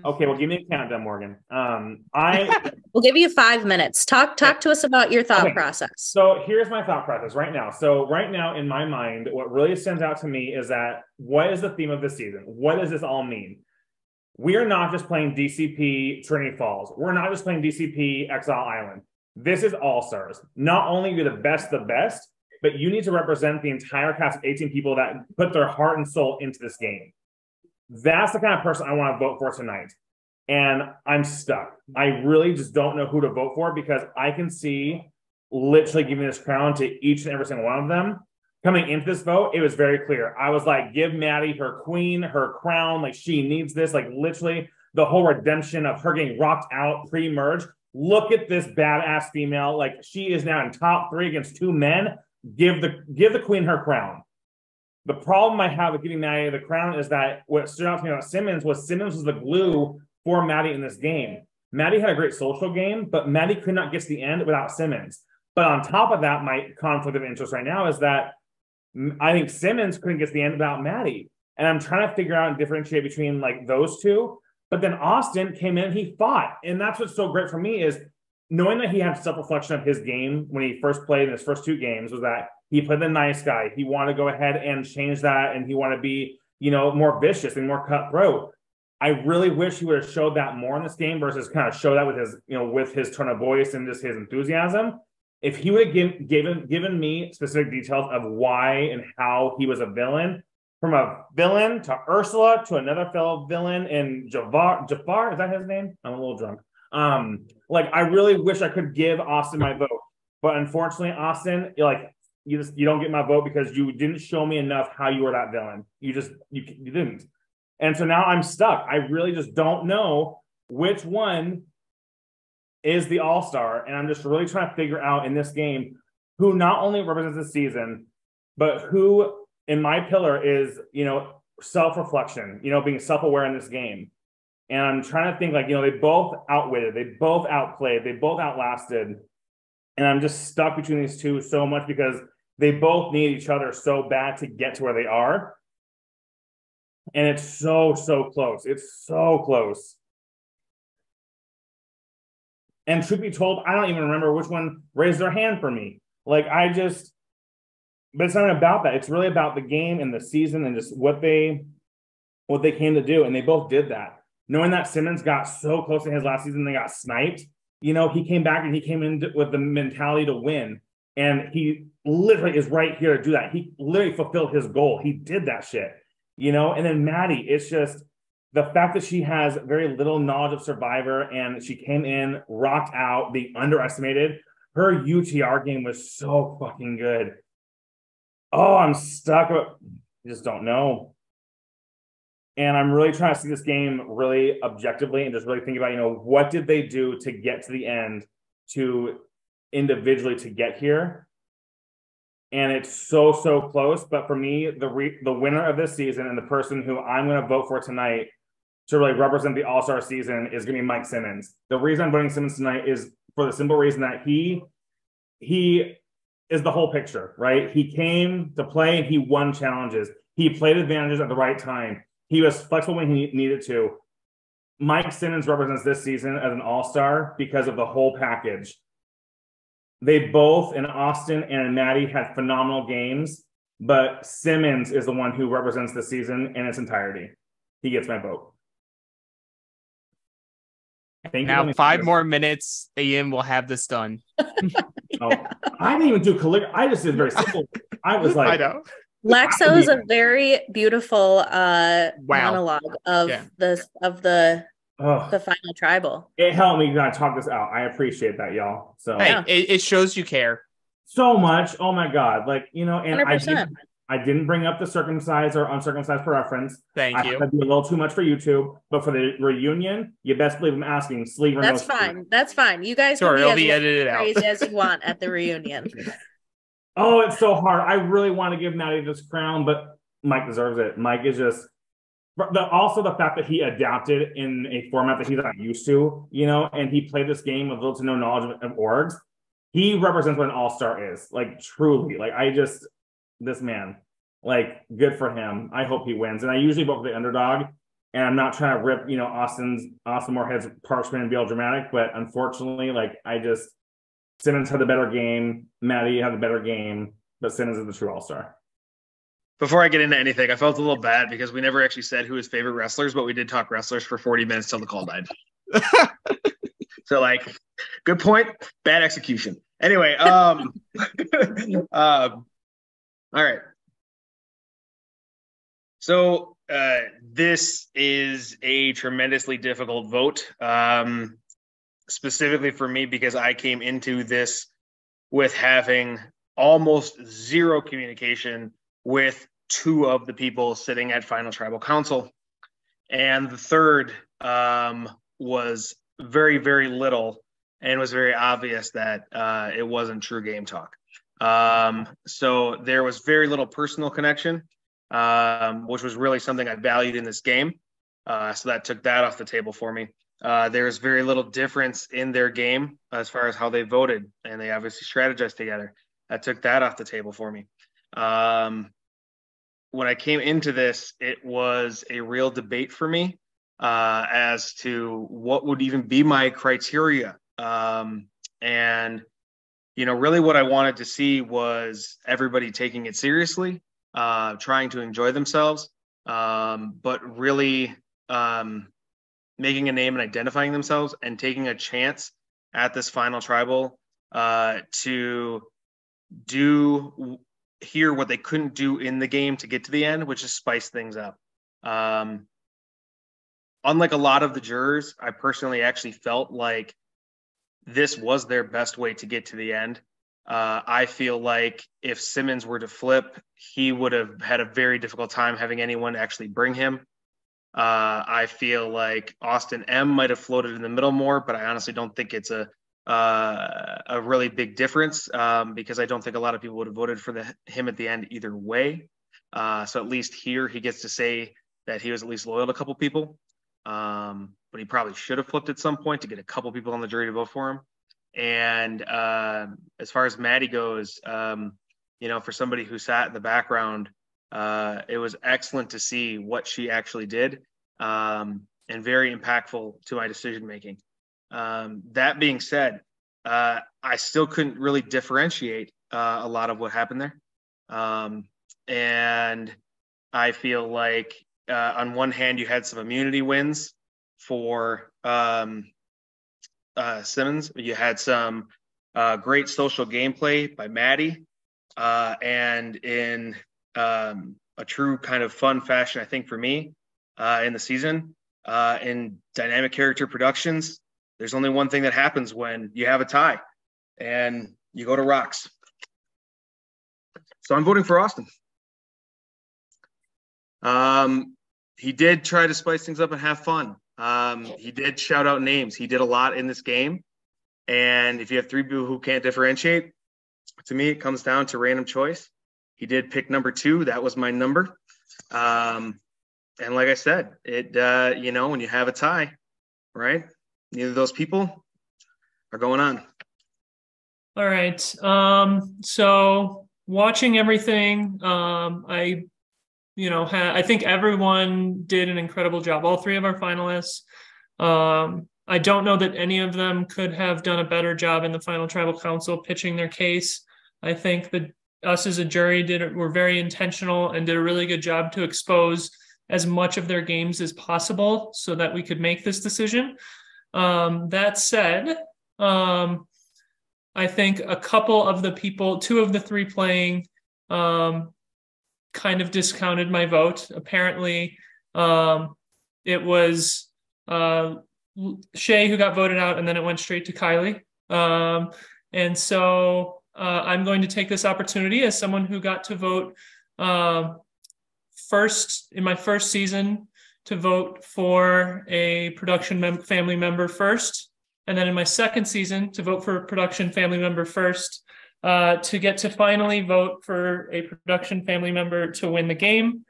Okay, well, give me a countdown, Morgan. We'll give you 5 minutes. Talk to us about your thought process. So here's my thought process right now. So right now in my mind, what really stands out to me is that what is the theme of this season? What does this all mean? We are not just playing DCP Trinity Falls. We're not just playing DCP Exile Island. This is All-Stars. Not only are you the best, but you need to represent the entire cast of 18 people that put their heart and soul into this game. That's the kind of person I want to vote for tonight. And I'm stuck. I really just don't know who to vote for because I can see literally giving this crown to each and every single one of them. Coming into this vote, it was very clear. I was like, give Maddie her queen, her crown. Like, she needs this. Like, literally, the whole redemption of her getting rocked out pre-merge. Look at this badass female. Like, she is now in top 3 against 2 men. Give the queen her crown. The problem I have with giving Maddie the crown is that what stood out to me about Simmons was the glue for Maddie in this game. Maddie had a great social game, but Maddie could not get to the end without Simmons. But on top of that, my conflict of interest right now is that I think Simmons couldn't get to the end without Maddie. And I'm trying to figure out and differentiate between like those two. But then Austin came in, he fought. And that's what's so great for me is knowing that he had self-reflection of his game when he first played in his first 2 games was that he played the nice guy. He wanted to go ahead and change that, and he wanted to be, more vicious and more cutthroat. I really wish he would have showed that more in this game versus kind of show that with his, with his tone of voice and just his enthusiasm. If he would have given me specific details of why and how he was a villain, from a villain to Ursula to another fellow villain and Jafar, is that his name? I'm a little drunk. I really wish I could give Austin my vote, but unfortunately, Austin, you don't get my vote because you didn't show me enough how you were that villain. You didn't. And so now I'm stuck. I really just don't know which one is the all-star. And I'm just really trying to figure out in this game who not only represents the season, but who in my pillar is, self-reflection, being self-aware in this game. And I'm trying to think they both outwitted, they both outplayed, they both outlasted. And I'm just stuck between these two so much because they both need each other so bad to get to where they are. And it's so close. It's so close. And truth be told, I don't even remember which one raised their hand for me. But it's not about that. It's really about the game and the season and just what they came to do. And they both did that. Knowing that Simmons got so close to his last season, they got sniped. He came back and he came in with the mentality to win. And he literally is right here to do that. He literally fulfilled his goal. He did that shit, And then Maddie, it's just the fact that she has very little knowledge of Survivor and she came in, rocked out, being underestimated. Her UTR game was so fucking good. Oh, I'm stuck. I just don't know. And I'm really trying to see this game really objectively and just really think about, what did they do to get to the end to individually to get here? And it's so close. But for me, the winner of this season and the person who I'm going to vote for tonight to really represent the All-Star season is going to be Mike Simmons. The reason I'm voting Simmons tonight is for the simple reason that he is the whole picture, right? He came to play and he won challenges. He played advantages at the right time. He was flexible when he needed to. Mike Simmons represents this season as an all-star because of the whole package. They both, in Austin and Maddie, had phenomenal games, but Simmons is the one who represents the season in its entirety. He gets my vote. Now 5 more minutes, Ian will have this done. I didn't even do calligraphy. I just did very simple. I was like, I know. Lexo is a very beautiful monologue of the final tribal. It helped me talk this out. I appreciate that, y'all. So hey, it shows you care so much. Oh my God. And 100%. I didn't bring up the circumcised or uncircumcised for reference. Thank you. I had to do a little too much for YouTube, but for the reunion, you best believe I'm asking sleeve or That's no fine. sleeve. That's fine. You guys it'll be edited out. Crazy as you want at the reunion. Oh, it's so hard. I really want to give Maddie this crown, but Mike deserves it. Mike is just also the fact that he adapted in a format that he's not used to, and he played this game with little to no knowledge of orgs. He represents what an all-star is, truly. This man, good for him. I hope he wins. And I usually vote for the underdog, And I'm not trying to rip, Austin Moorhead's parchment and be all dramatic, but unfortunately, Simmons had the better game, Maddie had the better game, but Simmons is the true all-star. Before I get into anything, I felt a little bad because we never actually said who his favorite wrestlers, but we did talk wrestlers for 40 minutes till the call died. So, good point, bad execution. Anyway, all right. So this is a tremendously difficult vote, specifically for me because I came into this with having almost zero communication with two of the people sitting at Final Tribal Council. And the third was very, very little, and was very obvious that it wasn't true game talk. So there was very little personal connection, which was really something I valued in this game. So that took that off the table for me. There's very little difference in their game as far as how they voted, and they obviously strategized together. That took that off the table for me. When I came into this, it was a real debate for me as to what would even be my criteria. And, really what I wanted to see was everybody taking it seriously, trying to enjoy themselves, but really making a name and identifying themselves and taking a chance at this final tribal to hear what they couldn't do in the game to get to the end, which is spice things up. Unlike a lot of the jurors, I personally actually felt like this was their best way to get to the end. I feel like if Simmons were to flip, he would have had a very difficult time having anyone actually bring him. I feel like Austin M might have floated in the middle more, but I honestly don't think it's a really big difference because I don't think a lot of people would have voted for him at the end either way. So at least here he gets to say that he was at least loyal to a couple people, but he probably should have flipped at some point to get a couple people on the jury to vote for him. And as far as Maddie goes, for somebody who sat in the background, it was excellent to see what she actually did and very impactful to my decision making. That being said, I still couldn't really differentiate a lot of what happened there. And I feel like on one hand, you had some immunity wins for Simmons. You had some great social gameplay by Maddie. And in a true kind of fun fashion, I think for me in the season, in dynamic character productions, there's only one thing that happens when you have a tie, and you go to rocks. So I'm voting for Austin. He did try to spice things up and have fun. He did shout out names. He did a lot in this game. And if you have three people who can't differentiate, to me, it comes down to random choice. He did pick number 2. That was my number. And like I said, when you have a tie, right? Neither of those people are going on. All right. So watching everything, I think everyone did an incredible job. All 3 of our finalists. I don't know that any of them could have done a better job in the final tribal council pitching their case. I think that us as a jury were very intentional and did a really good job to expose as much of their games as possible so that we could make this decision. That said, I think a couple of the people, 2 of the 3 playing, kind of discounted my vote. Apparently, it was Shea who got voted out, and then it went straight to Kylie. And so I'm going to take this opportunity as someone who got to vote first in my first season to vote for a production family member first, and then in my second season to vote for a production family member first, to get to finally vote for a production family member to win the game.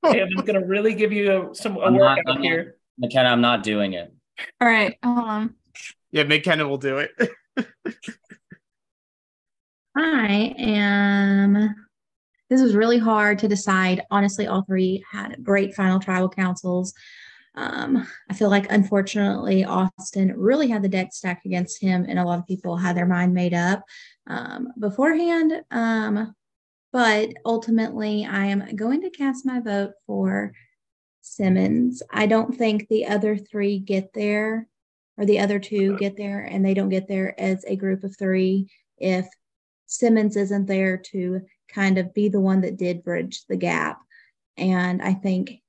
I'm going to really give you a workout here. McKenna, I'm not doing it. All right, hold on. Yeah, McKenna will do it. I am this was really hard to decide. Honestly, all three had great final tribal councils. I feel like, unfortunately, Austin really had the deck stacked against him, and a lot of people had their mind made up beforehand. But ultimately, I am going to cast my vote for Simmons. I don't think the other three get there, or the other two get there, and they don't get there as a group of three if Simmons isn't there to kind of be the one that did bridge the gap. And I think,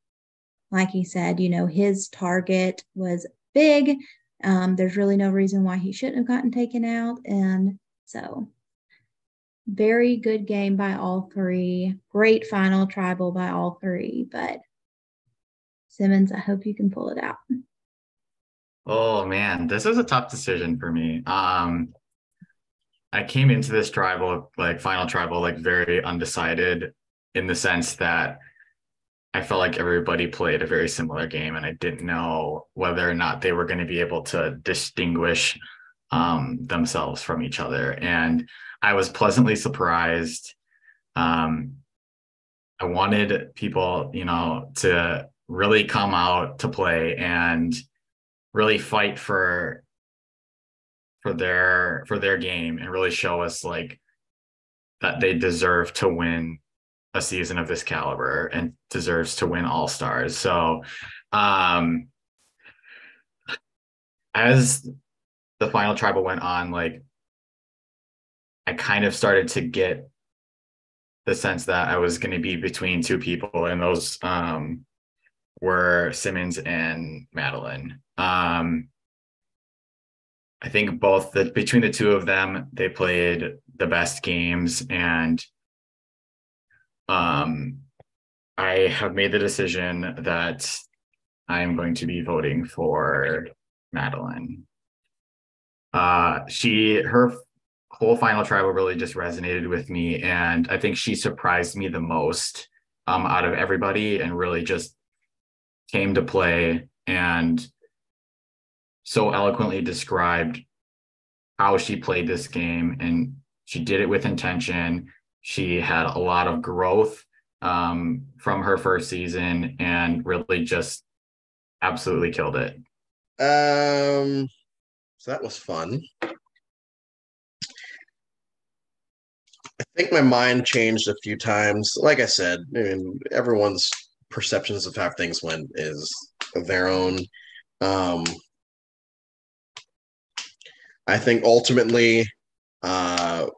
like he said, his target was big. There's really no reason why he shouldn't have gotten taken out. And so, very good game by all three. Great final tribal by all three. But Simmons, I hope you can pull it out. Oh man, this is a tough decision for me. I came into this tribal, final tribal, very undecided, in the sense that I felt like everybody played a very similar game, and I didn't know whether or not they were going to be able to distinguish themselves from each other. And I was pleasantly surprised. I wanted people, to really come out to play and really fight for their game, and really show us that they deserve to win a season of this caliber and deserves to win All-Stars. So as the final tribal went on, I kind of started to get the sense that I was going to be between two people, and those were Simmons and Madeline. I think between the two of them, they played the best games, and I have made the decision that I am going to be voting for Madeline. Her whole final tribal really just resonated with me, and I think she surprised me the most out of everybody, and really just came to play and so eloquently described how she played this game, and she did it with intention. She had a lot of growth from her first season, and really just absolutely killed it. So that was fun. I think my mind changed a few times. Like I said, everyone's perceptions of how things went is their own. I think ultimately, because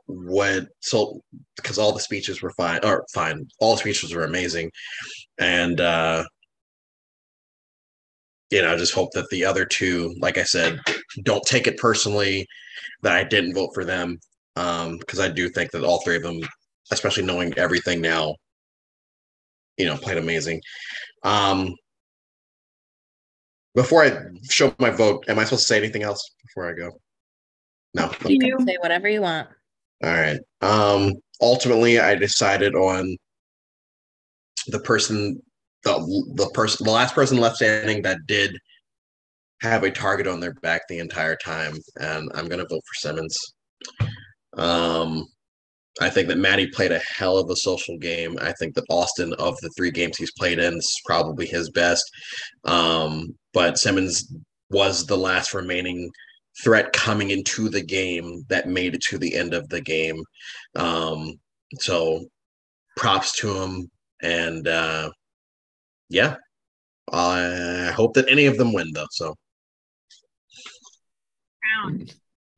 all the speeches were fine. All the speeches were amazing, and I just hope that the other two, like I said, don't take it personally that I didn't vote for them, because I do think that all three of them, especially knowing everything now, played amazing. Before I show my vote, am I supposed to say anything else before I go? No. You can say whatever you want. All right. Ultimately, I decided on the last person left standing that did have a target on their back the entire time, and I'm going to vote for Simmons. I think that Maddie played a hell of a social game. I think that Austin, of the three games he's played in, is probably his best. But Simmons was the last remaining threat coming into the game that made it to the end of the game. So props to him. And I hope that any of them win, though. So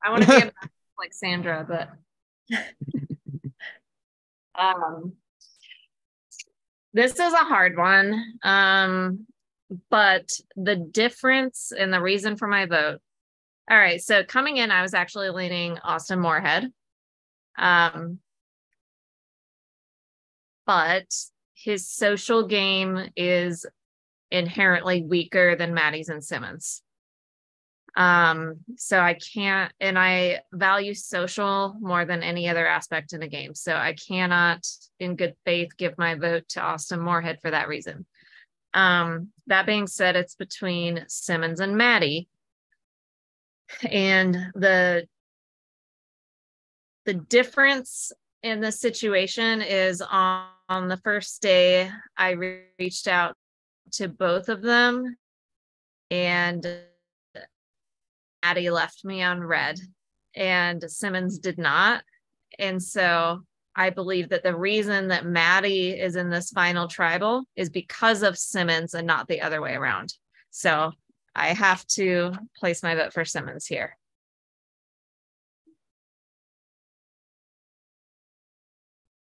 I want to be like Sandra, but this is a hard one. But the difference and the reason for my vote. All right. So coming in, I was actually leaning Austin Moorhead. But his social game is inherently weaker than Maddie's and Simmons. So I can't, and I value social more than any other aspect in a game. So I cannot, in good faith, give my vote to Austin Moorhead for that reason. That being said, it's between Simmons and Maddie. And the difference in this situation is on the first day, I reached out to both of them, and Maddie left me on red and Simmons did not. And so I believe that the reason that Maddie is in this final tribal is because of Simmons and not the other way around. So I have to place my vote for Simmons here.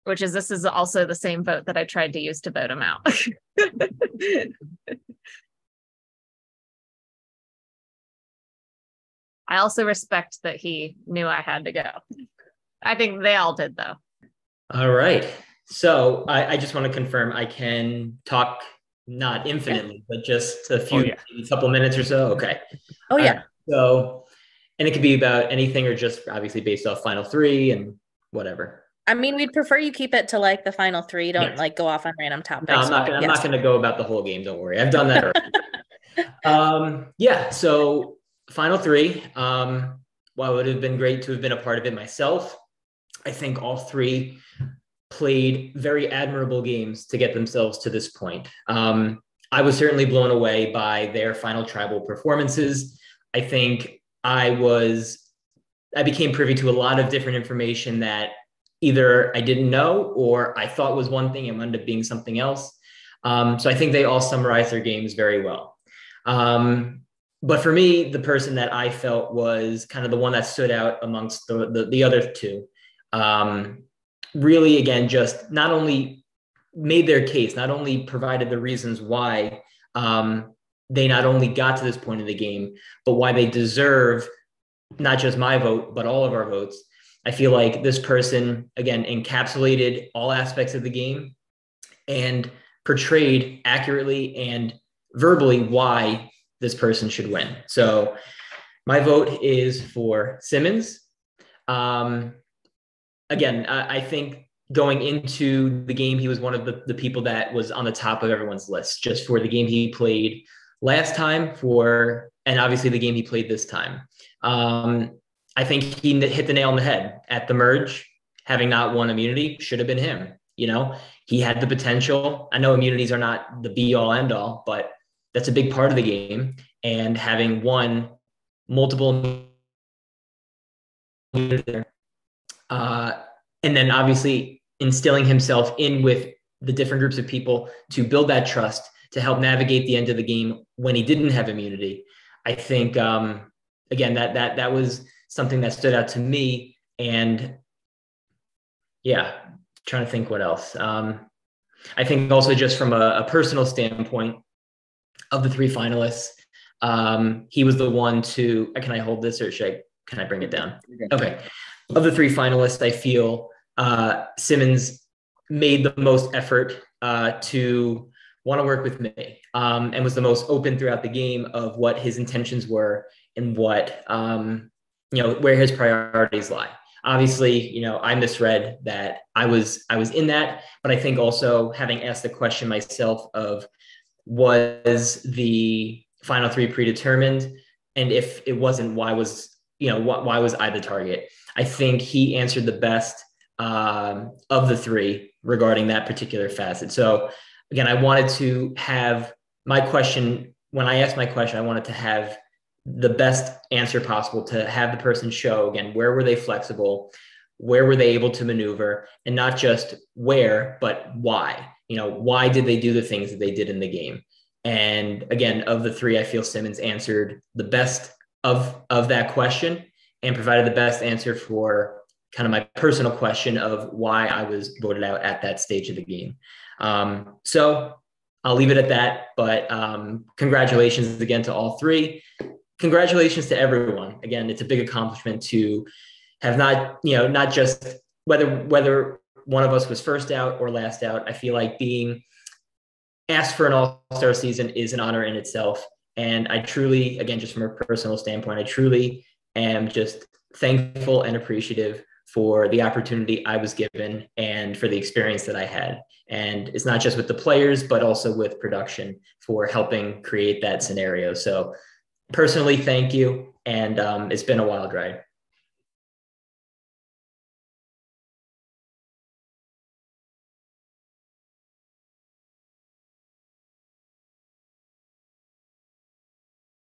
This is also the same vote that I tried to use to vote him out. I also respect that he knew I had to go. I think they all did, though. All right. So I just want to confirm I can talk not infinitely, but just a few, couple minutes or so. Okay. Oh, yeah. Right. So, and it could be about anything or just obviously based off final three and whatever. I mean, we'd prefer you keep it to like the final three. Don't like go off on random topics. No, I'm not going to go about the whole game. Don't worry. I've done that already. Yeah. So final three, while it would have been great to have been a part of it myself, I think all three played very admirable games to get themselves to this point. I was certainly blown away by their final tribal performances. I think I became privy to a lot of different information that either I didn't know or I thought was one thing and ended up being something else. So I think they all summarized their games very well. But for me, the person that I felt was kind of the one that stood out amongst the other two, really, again, just not only made their case, not only provided the reasons why they not only got to this point of the game, but why they deserve not just my vote, but all of our votes. I feel like this person, again, encapsulated all aspects of the game and portrayed accurately and verbally why this person should win. So my vote is for Simmons. Again, I think going into the game, he was one of the people that was on the top of everyone's list just for the game he played last time and obviously the game he played this time. I think he hit the nail on the head at the merge. Having not won immunity should have been him. You know, he had the potential. I know immunities are not the be all end all, but that's a big part of the game. And having won multiple and then obviously instilling himself in with the different groups of people to build that trust to help navigate the end of the game when he didn't have immunity. I think, again, that was something that stood out to me. And yeah, trying to think what else. I think also just from a personal standpoint of the three finalists, he was the one to, can I hold this or can I bring it down? Okay. Of the three finalists, I feel Simmons made the most effort to want to work with me and was the most open throughout the game of what his intentions were and what, where his priorities lie. Obviously, I misread that I was in that, but I think also having asked the question myself of was the final three predetermined? And if it wasn't, why was I the target? I think he answered the best of the three regarding that particular facet. So again, I wanted to have my question, when I asked my question, I wanted to have the best answer possible to have the person show, again, where were they flexible? Where were they able to maneuver? And not just where, but why? Why did they do the things that they did in the game? And again, of the three, I feel Simmons answered the best of that question and provided the best answer for kind of my personal question of why I was voted out at that stage of the game. So I'll leave it at that, but congratulations again to all three. Congratulations to everyone. Again, it's a big accomplishment to have not just whether one of us was first out or last out. I feel like being asked for an all-star season is an honor in itself. And I truly, again, just from a personal standpoint, I truly am just thankful and appreciative for the opportunity I was given and for the experience that I had. And it's not just with the players, but also with production for helping create that scenario. So personally, thank you. And it's been a wild ride.